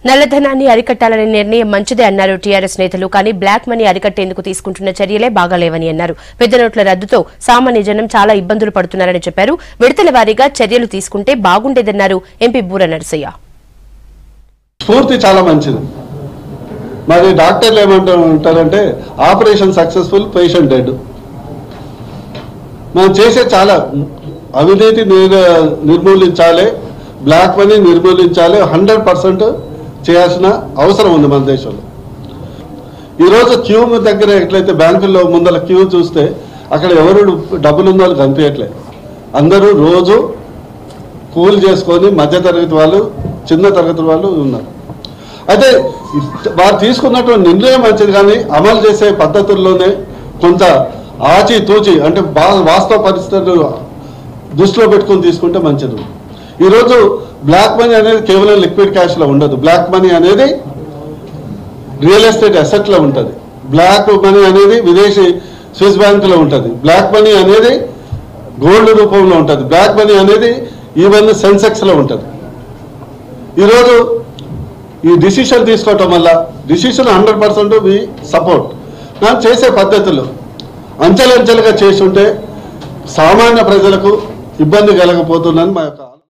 నల్లధనాన్ని అరికట్టాలనే నిర్ణయం మంచిదే అన్నారు టీఆర్ఎస్ నేతలు. కానీ బ్లాక్ మనీ అరికట్టేందుకు తీసుకుంటున్న చర్యలే బాగాలేవని అన్నారు. పెద్ద నోట్ల రద్దుతో సామాన్య జనం చాలా ఇబ్బందులు పడుతున్నారని చెప్పారు. విడతల వారీగా చర్యలు తీసుకుంటే బాగుండేదన్నారు ఎంపీ బూర నరసయ్య. స్ఫూర్తి చాలా మంచిది. మరి డాక్టర్లు ఏమంటారంటే ఆపరేషన్ సక్సెస్ఫుల్, పేషెంట్ డెడ్. మనం చేసే చాలా అవినీతి నిర్మూలించాలి, బ్లాక్ మనీ నిర్మూలించాలి, 100% చేయాల్సిన అవసరం ఉంది మన దేశంలో. ఈరోజు క్యూ దగ్గర ఎట్లయితే బ్యాంకుల్లో ముందర క్యూ చూస్తే అక్కడ ఎవరు డబ్బులు ఉందో వాళ్ళు కనిపించట్లేదు. అందరూ రోజు కూలి చేసుకొని మధ్యతరగతి వాళ్ళు, చిన్న తరగతి వాళ్ళు ఉన్నారు. అయితే వారు తీసుకున్నటువంటి నిర్ణయం మంచిది, కానీ అమలు చేసే పద్ధతుల్లోనే కొంత ఆచితూచి అంటే వాస్తవ పరిస్థితులు దృష్టిలో పెట్టుకుని తీసుకుంటే మంచిది. ఈరోజు బ్లాక్ మనీ అనేది కేవలం లిక్విడ్ క్యాష్లో ఉండదు. బ్లాక్ మనీ అనేది రియల్ ఎస్టేట్ అసెట్లో ఉంటుంది. బ్లాక్ మనీ అనేది విదేశీ స్విస్ బ్యాంకులో ఉంటుంది. బ్లాక్ మనీ అనేది గోల్డ్ రూపంలో ఉంటుంది. బ్లాక్ మనీ అనేది ఈవెన్ సెన్సెక్స్లో ఉంటుంది. ఈరోజు ఈ డిసిషన్ తీసుకోవటం వల్ల డిసిషన్ 100% వి సపోర్ట్. మనం చేసే పద్ధతులు అంచెలంచెలుగా చేస్తుంటే సామాన్య ప్రజలకు ఇబ్బంది కలగపోతుందని మా యొక్క